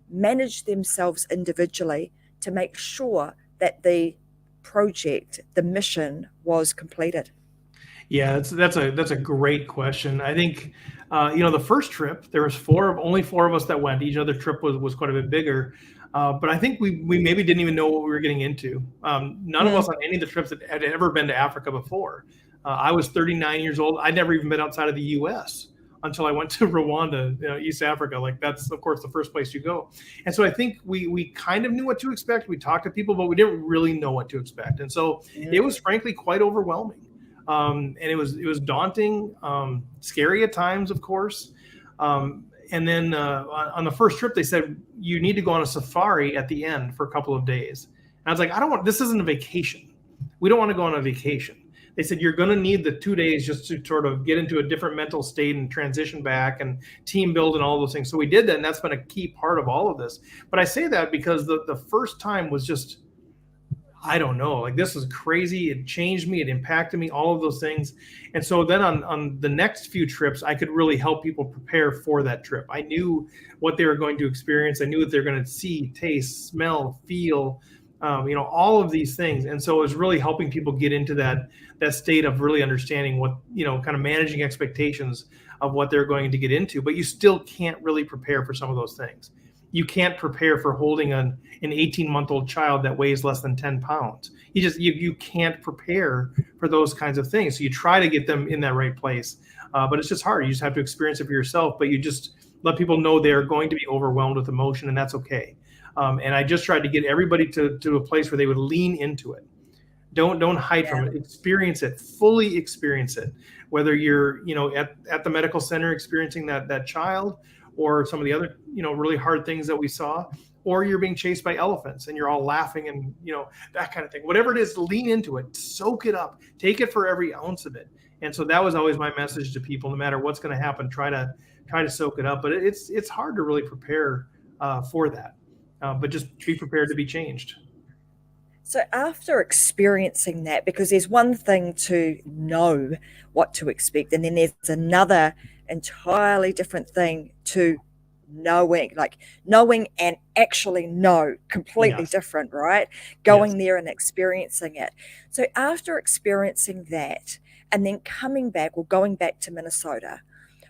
manage themselves individually to make sure that the project, the mission, was completed? Yeah, that's a great question. I think, the first trip, there was only four of us that went. Each other trip was quite a bit bigger. But I think we maybe didn't even know what we were getting into. None of us on any of the trips had ever been to Africa before. I was 39 years old. I'd never even been outside of the U.S. until I went to Rwanda, East Africa. Like, that's, of course, the first place you go. And so I think we kind of knew what to expect. We talked to people, but we didn't really know what to expect. And so it was frankly quite overwhelming. And it was daunting, scary at times, of course. And then on the first trip, they said, you need to go on a safari at the end for a couple of days. And I was like, this isn't a vacation. We don't want to go on a vacation. They said, you're going to need the 2 days just to sort of get into a different mental state and transition back and team build and all those things. So we did that, and that's been a key part of all of this. But I say that because the first time was just, I don't know. Like, this was crazy. It changed me. It impacted me, all of those things. And so then on the next few trips, I could really help people prepare for that trip. I knew what they were going to experience. I knew what they're going to see, taste, smell, feel, all of these things. And so it was really helping people get into that state of really understanding what, kind of managing expectations of what they're going to get into. But you still can't really prepare for some of those things. You can't prepare for holding an 18-month-old child that weighs less than 10 pounds. You can't prepare for those kinds of things. So you try to get them in that right place, but it's just hard. You just have to experience it for yourself. But you just let people know they're going to be overwhelmed with emotion, and that's okay. And I just tried to get everybody to a place where they would lean into it. Don't hide from it. Experience it, fully experience it. Whether you're at the medical center experiencing that child, or some of the other really hard things that we saw, or you're being chased by elephants and you're all laughing and that kind of thing. Whatever it is, lean into it, soak it up, take it for every ounce of it. And so that was always my message to people: no matter what's going to happen, try to soak it up. But it's hard to really prepare for that. But just be prepared to be changed. So after experiencing that, because there's one thing to know what to expect, and then there's another entirely different thing to knowing and actually know, completely Yes. different, right? Yes. Going there and experiencing it. So after experiencing that and then coming back or going back to Minnesota,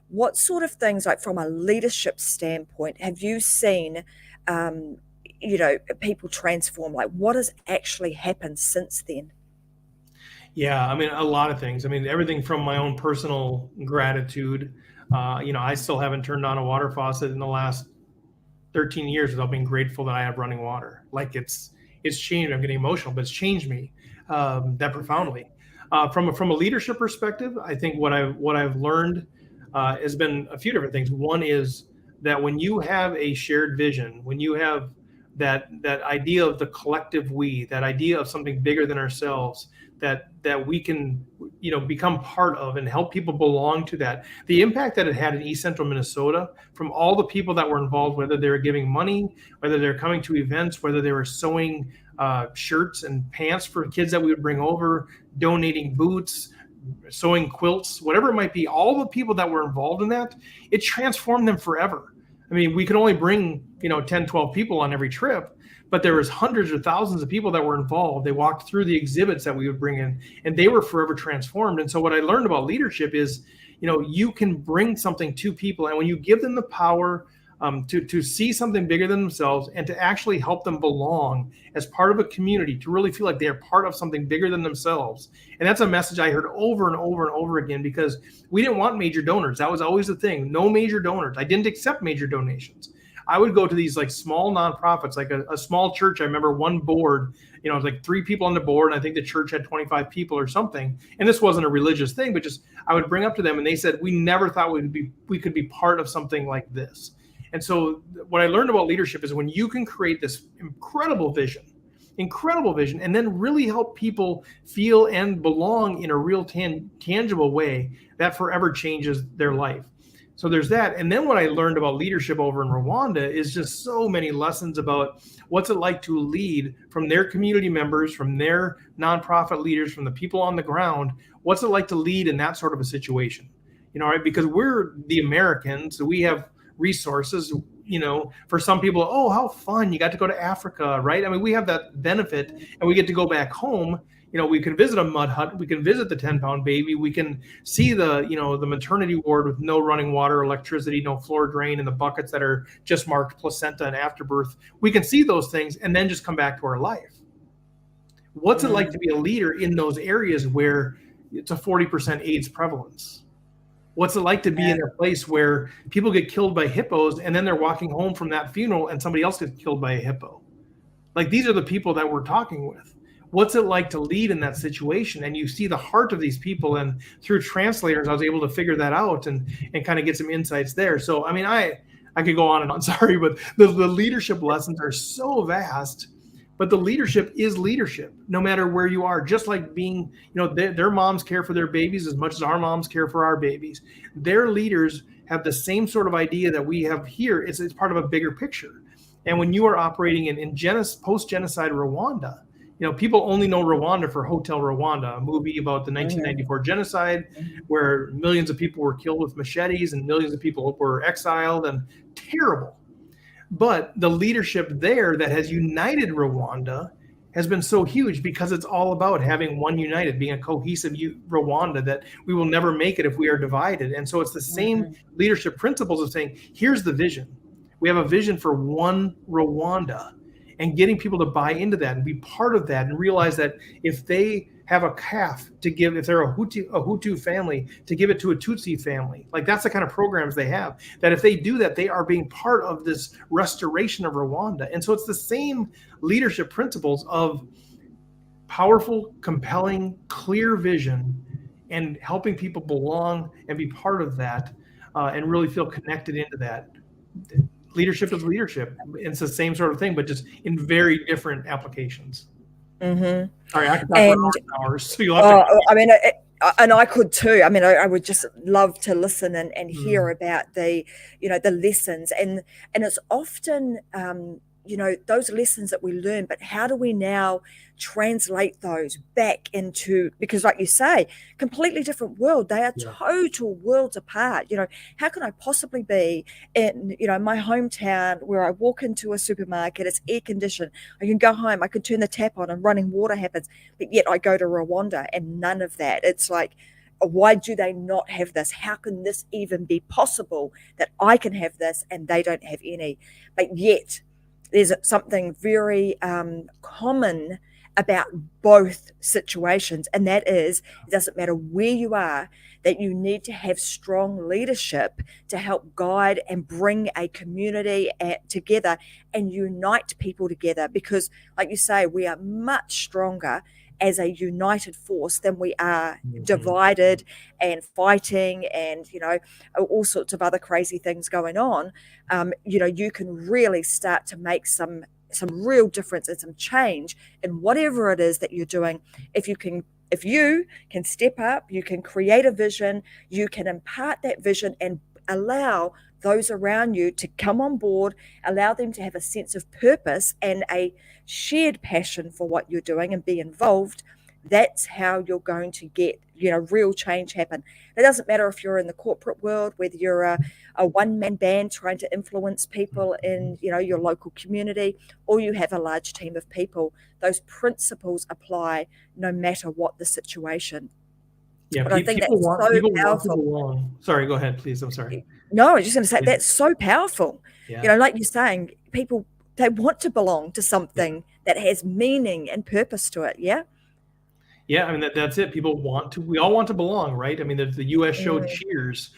what sort of things, like from a leadership standpoint, have you seen people transform? Like, what has actually happened since then? Yeah, I mean, a lot of things. I mean, everything from my own personal gratitude. I still haven't turned on a water faucet in the last 13 years without being grateful that I have running water. Like, it's changed. I'm getting emotional, but it's changed me that profoundly. From a leadership perspective, I think what I've learned has been a few different things. One is that when you have a shared vision, when you have that idea of the collective we, that idea of something bigger than ourselves, that we can become part of and help people belong to that. The impact that it had in East Central Minnesota, from all the people that were involved, whether they were giving money, whether they're coming to events, whether they were sewing shirts and pants for kids that we would bring over, donating boots, sewing quilts, whatever it might be, all the people that were involved in that, it transformed them forever. I mean, we could only bring 10, 12 people on every trip, but there was hundreds or thousands of people that were involved. They walked through the exhibits that we would bring in, and they were forever transformed. And so what I learned about leadership is, you can bring something to people, and when you give them the power to see something bigger than themselves and to actually help them belong as part of a community, to really feel like they are part of something bigger than themselves. And that's a message I heard over and over and over again, because we didn't want major donors. That was always the thing. No major donors. I didn't accept major donations. I would go to these like small nonprofits, like a small church. I remember one board, it was like 3 people on the board, and I think the church had 25 people or something. And this wasn't a religious thing, but just I would bring up to them, and they said, we never thought we could be part of something like this. And so what I learned about leadership is when you can create this incredible vision, and then really help people feel and belong in a real tangible way, that forever changes their life. So there's that. And then what I learned about leadership over in Rwanda is just so many lessons about what's it like to lead, from their community members, from their nonprofit leaders, from the people on the ground. What's it like to lead in that sort of a situation? Right? Because we're the Americans, so we have resources. For some people, oh, how fun, you got to go to Africa, right? I mean, we have that benefit, and we get to go back home. We can visit a mud hut, we can visit the 10-pound baby, we can see the maternity ward with no running water, electricity, no floor drain, and the buckets that are just marked placenta and afterbirth. We can see those things and then just come back to our life. What's it like to be a leader in those areas where it's a 40% AIDS prevalence? What's it like to be in a place where people get killed by hippos, and then they're walking home from that funeral and somebody else gets killed by a hippo? Like, these are the people that we're talking with. What's it like to lead in that situation? And you see the heart of these people, and through translators, I was able to figure that out and kind of get some insights there. So, I mean, I could go on and on, sorry, but the leadership lessons are so vast. But the leadership is leadership, no matter where you are. Just like being, their moms care for their babies as much as our moms care for our babies. Their leaders have the same sort of idea that we have here. It's part of a bigger picture. And when you are operating in post-genocide Rwanda, People only know Rwanda for Hotel Rwanda, a movie about the 1994 genocide, where millions of people were killed with machetes and millions of people were exiled, and terrible. But the leadership there that has united Rwanda has been so huge, because it's all about having one united, being a cohesive Rwanda, that we will never make it if we are divided. And so it's the same leadership principles of saying, here's the vision. We have a vision for one Rwanda, and getting people to buy into that and be part of that, and realize that if they have a calf to give, if they're a Hutu family, to give it to a Tutsi family. Like, that's the kind of programs they have, that if they do that, they are being part of this restoration of Rwanda. And so it's the same leadership principles of powerful, compelling, clear vision, and helping people belong and be part of that, and really feel connected into that. Leadership is leadership. It's the same sort of thing, but just in very different applications. Sorry, I could talk for hours. So you'll have to. I mean, and I could too. I mean, I would just love to listen and hear about the lessons, and it's often those lessons that we learn, but how do we now translate those back into, because like you say, completely different world. They are total worlds apart. How can I possibly be in, my hometown, where I walk into a supermarket, it's air conditioned, I can go home, I can turn the tap on and running water happens, but yet I go to Rwanda and none of that. It's like, why do they not have this? How can this even be possible, that I can have this and they don't have any? But yet there's something very common about both situations, and that is, it doesn't matter where you are, that you need to have strong leadership to help guide and bring a community together and unite people together, because like you say, we are much stronger as a united force than we are divided and fighting and all sorts of other crazy things going on. You can really start to make some real difference and some change in whatever it is that you're doing. If you can step up, you can create a vision, you can impart that vision and allow those around you to come on board, allow them to have a sense of purpose and a shared passion for what you're doing and be involved. That's how you're going to get real change happen. It doesn't matter if you're in the corporate world, whether you're a one-man band trying to influence people in your local community, or you have a large team of people. Those principles apply no matter what the situation. Yeah, but I think that's so powerful. Sorry, go ahead, please. I'm sorry. No, I was just going to say, that's so powerful. Yeah. Like you're saying, people, they want to belong to something that has meaning and purpose to it. Yeah. Yeah, I mean, that's it. We all want to belong, right? I mean, the U.S. showed Cheers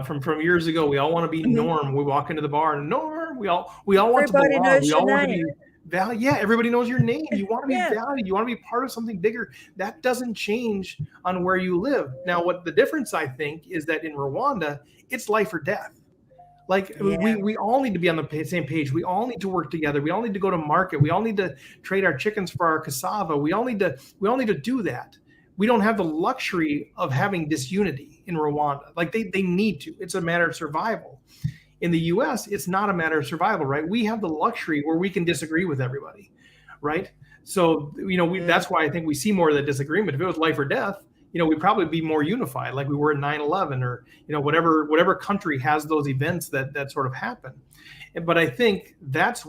from years ago. We all want to be Norm. We walk into the bar and Norm. We all want everybody to belong. We all want name. to be valued. Yeah, everybody knows your name. You want to be valued. You want to be part of something bigger. That doesn't change on where you live. Now, what the difference, I think, is that in Rwanda, it's life or death. Like we all need to be on the same page. We all need to work together. We all need to go to market. We all need to trade our chickens for our cassava. We all need to do that. We don't have the luxury of having disunity in Rwanda. Like they need to. It's a matter of survival. In the US, it's not a matter of survival, right? We have the luxury where we can disagree with everybody, right? So, that's why I think we see more of the disagreement. If it was life or death, we'd probably be more unified, like we were in 9/11 or, whatever country has those events that sort of happen. But I think that's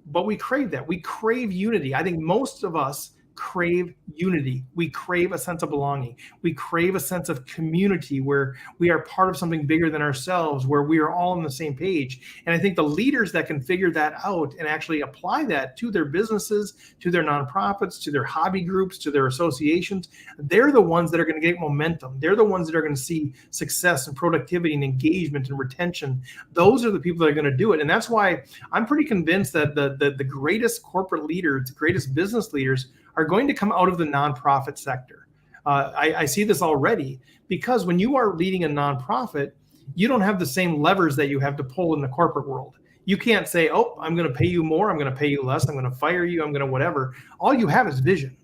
but we crave that. We crave unity. I think most of us crave unity. We crave a sense of belonging. We crave a sense of community where we are part of something bigger than ourselves, where we are all on the same page. And I think the leaders that can figure that out and actually apply that to their businesses, to their nonprofits, to their hobby groups, to their associations, they're the ones that are going to get momentum. They're the ones that are going to see success and productivity and engagement and retention. Those are the people that are going to do it. And that's why I'm pretty convinced that the greatest corporate leaders, the greatest business leaders are going to come out of the nonprofit sector. I see this already, because when you are leading a nonprofit, you don't have the same levers that you have to pull in the corporate world. You can't say, oh, I'm going to pay you more, I'm going to pay you less, I'm going to fire you, I'm going to whatever. All you have is vision.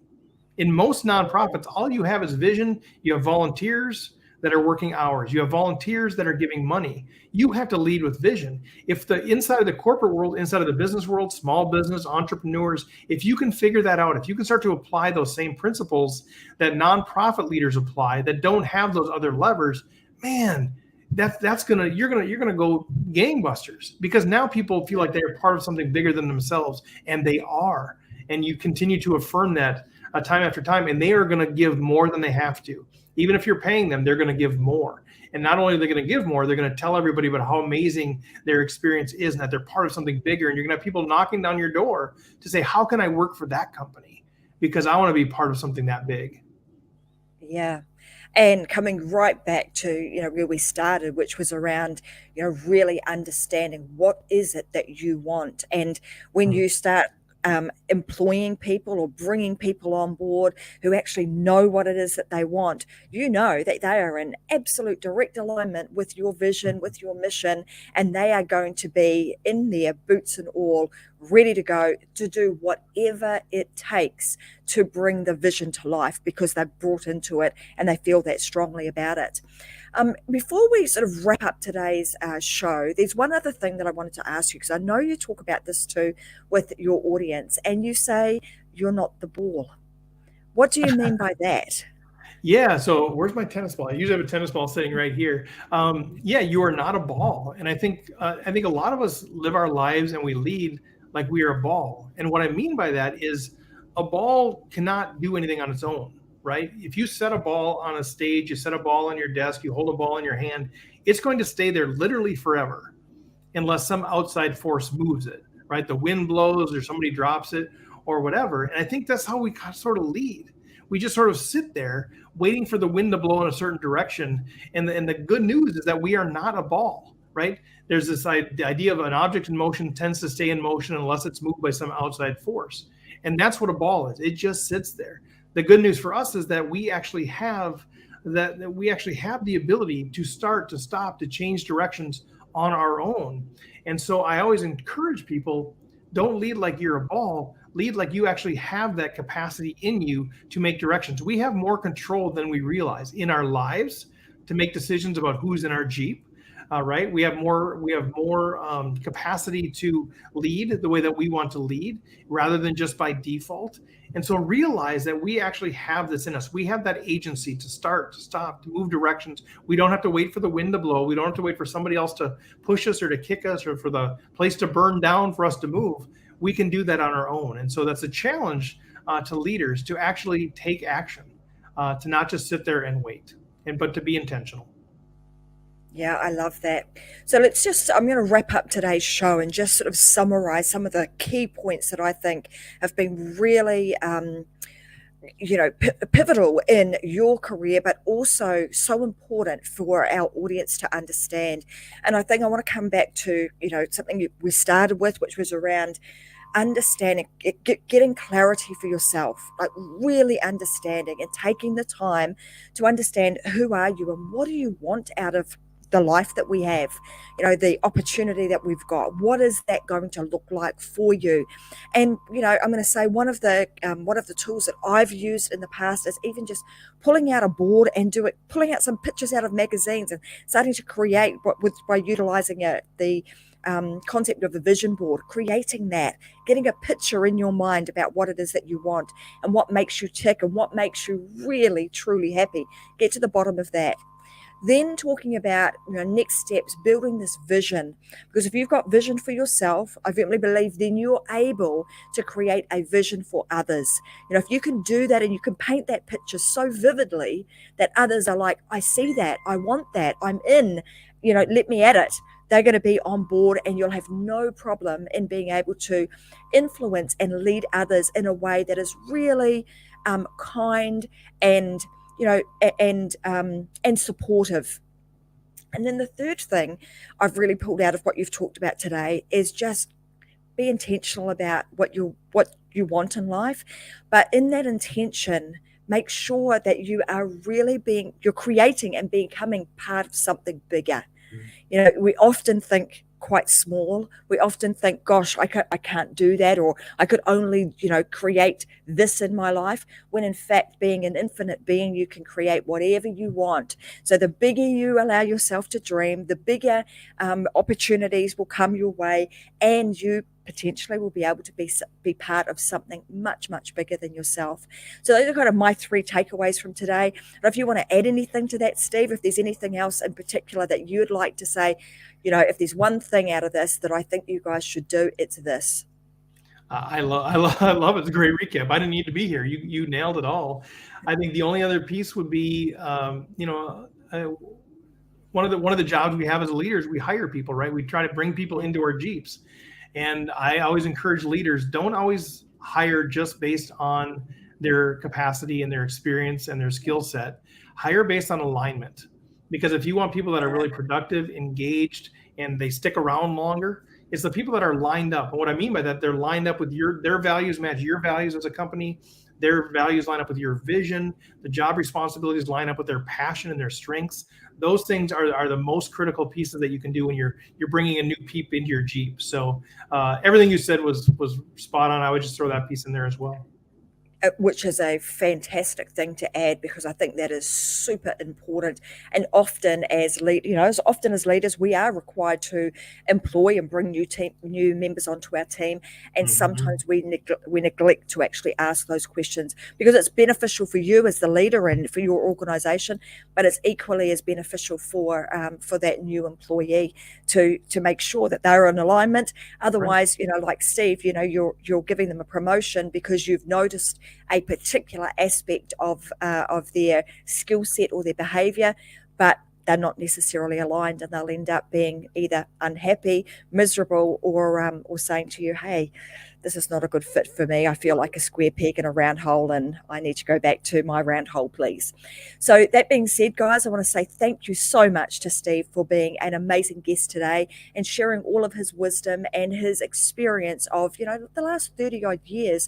In most nonprofits, all you have is vision. You have volunteers. that are working hours. You have volunteers that are giving money. You have to lead with vision. If the inside of the corporate world, inside of the business world, small business, entrepreneurs, if you can figure that out, if you can start to apply those same principles that nonprofit leaders apply that don't have those other levers, man, that's gonna you're gonna go gangbusters, because now people feel like they're part of something bigger than themselves, and they are. And you continue to affirm that time after time, and they are going to give more than they have to. Even if you're paying them, they're going to give more. And not only are they going to give more, they're going to tell everybody about how amazing their experience is and that they're part of something bigger. And you're going to have people knocking down your door to say, how can I work for that company? Because I want to be part of something that big. Yeah. And coming right back to, where we started, which was around, really understanding what is it that you want. And when you start employing people or bringing people on board who actually know what it is that they want, that they are in absolute direct alignment with your vision, with your mission, and they are going to be in there, boots and all, ready to go to do whatever it takes to bring the vision to life, because they've brought into it and they feel that strongly about it. Before we sort of wrap up today's show, there's one other thing that I wanted to ask you, because I know you talk about this too with your audience, and you say you're not the ball. What do you mean by that? Yeah. So where's my tennis ball? I usually have a tennis ball sitting right here. Yeah, you are not a ball. And I think a lot of us live our lives and we lead like we are a ball. And what I mean by that is a ball cannot do anything on its own, right? If you set a ball on a stage, you set a ball on your desk, you hold a ball in your hand, it's going to stay there literally forever unless some outside force moves it, right? The wind blows or somebody drops it or whatever. And I think that's how we sort of lead. We just sort of sit there waiting for the wind to blow in a certain direction. And the good news is that we are not a ball, right? There's this the idea of an object in motion tends to stay in motion unless it's moved by some outside force. And that's what a ball is. It just sits there. The good news for us is that we actually have the ability to start, to stop, to change directions on our own. And so I always encourage people, don't lead like you're a ball, lead like you actually have that capacity in you to make directions. We have more control than we realize in our lives to make decisions about who's in our Jeep. Right? We have more capacity to lead the way that we want to lead rather than just by default. And so realize that we actually have this in us. We have that agency to start, to stop, to move directions. We don't have to wait for the wind to blow. We don't have to wait for somebody else to push us or to kick us or for the place to burn down for us to move. We can do that on our own. And so that's a challenge to leaders, to actually take action, to not just sit there and wait, but to be intentional. Yeah, I love that. So I'm going to wrap up today's show and just sort of summarize some of the key points that I think have been really, pivotal in your career, but also so important for our audience to understand. And I think I want to come back to, something we started with, which was around understanding, getting clarity for yourself, like really understanding and taking the time to understand who are you and what do you want out of the life that we have, the opportunity that we've got. What is that going to look like for you? And I'm going to say one of the tools that I've used in the past is even just pulling out a board and pulling out some pictures out of magazines and starting to create by utilizing the concept of a vision board, creating that, getting a picture in your mind about what it is that you want and what makes you tick and what makes you really, truly happy. Get to the bottom of that. Then talking about next steps, building this vision. Because if you've got vision for yourself, I firmly believe then you're able to create a vision for others. If you can do that and you can paint that picture so vividly that others are like, I see that, I want that, I'm in, let me at it. They're going to be on board and you'll have no problem in being able to influence and lead others in a way that is really kind and and supportive. And then the third thing I've really pulled out of what you've talked about today is just be intentional about what you want in life. But in that intention, make sure that you are really you're creating and becoming part of something bigger. We often think quite small. We often think, gosh, I can't do that, or I could only, create this in my life, when in fact, being an infinite being, you can create whatever you want. So the bigger you allow yourself to dream, the bigger opportunities will come your way, and you potentially will be able to be part of something much, much bigger than yourself. So those are kind of my 3 takeaways from today. But if you want to add anything to that, Steve, if there's anything else in particular that you'd like to say, if there's one thing out of this that I think you guys should do, it's this. I love it. It's a great recap. I didn't need to be here. You nailed it all. I think the only other piece would be, one of the jobs we have as leaders, we hire people, right? We try to bring people into our Jeeps. And I always encourage leaders, don't always hire just based on their capacity and their experience and their skill set. Hire based on alignment. Because if you want people that are really productive, engaged, and they stick around longer, it's the people that are lined up. And what I mean by that, they're lined up with their values match your values as a company. Their values line up with your vision. The job responsibilities line up with their passion and their strengths. Those things are the most critical pieces that you can do when you're bringing a new peep into your Jeep. So everything you said was spot on. I would just throw that piece in there as well. Which is a fantastic thing to add, because I think that is super important. And often as leaders, we are required to employ and bring new members onto our team, and sometimes we neglect to actually ask those questions, because it's beneficial for you as the leader and for your organization, but it's equally as beneficial for that new employee to make sure that they're in alignment. Otherwise, right, like Steve, you're giving them a promotion because you've noticed a particular aspect of their skill set or their behavior, but they're not necessarily aligned, and they'll end up being either unhappy, miserable, or saying to you, hey, this is not a good fit for me. I feel like a square peg in a round hole, and I need to go back to my round hole, please. So that being said, guys, I want to say thank you so much to Steve for being an amazing guest today and sharing all of his wisdom and his experience of, the last 30 odd years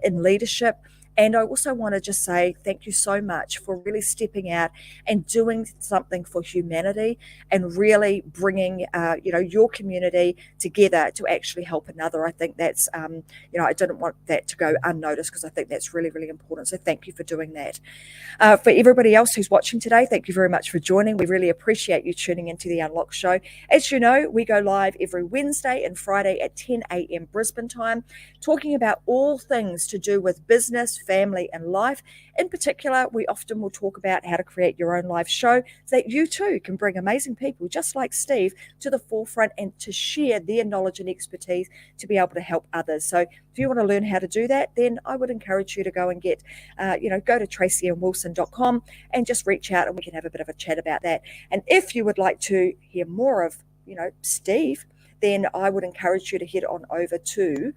in leadership. And I also want to just say thank you so much for really stepping out and doing something for humanity, and really bringing, your community together to actually help another. I think that's, I didn't want that to go unnoticed, because I think that's really, really important. So thank you for doing that. For everybody else who's watching today, thank you very much for joining. We really appreciate you tuning into the Unlock Show. As you know, we go live every Wednesday and Friday at 10 a.m. Brisbane time, talking about all things to do with business, family, and life. In particular, we often will talk about how to create your own live show so that you too can bring amazing people just like Steve to the forefront and to share their knowledge and expertise to be able to help others. So if you want to learn how to do that, then I would encourage you to go and go to tracyandwilson.com and just reach out, and we can have a bit of a chat about that. And if you would like to hear more of, Steve, then I would encourage you to head on over to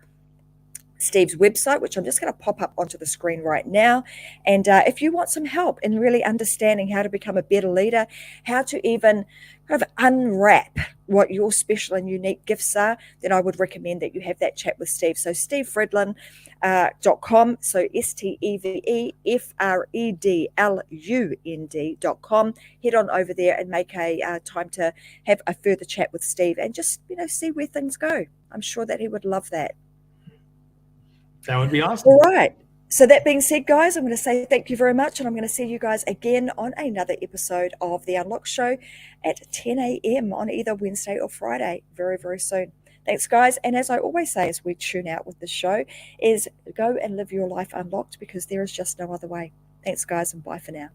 Steve's website, which I'm just going to pop up onto the screen right now. And if you want some help in really understanding how to become a better leader, how to even kind of unwrap what your special and unique gifts are, then I would recommend that you have that chat with Steve. So stevefredlund.com, so stevefredlund.com. Head on over there and make a time to have a further chat with Steve, and just see where things go. I'm sure that he would love that. That would be awesome. All right. So that being said, guys, I'm going to say thank you very much, and I'm going to see you guys again on another episode of The Unlock Show at 10 a.m. on either Wednesday or Friday very, very soon. Thanks, guys. And as I always say as we tune out with the show, is go and live your life unlocked, because there is just no other way. Thanks, guys, and bye for now.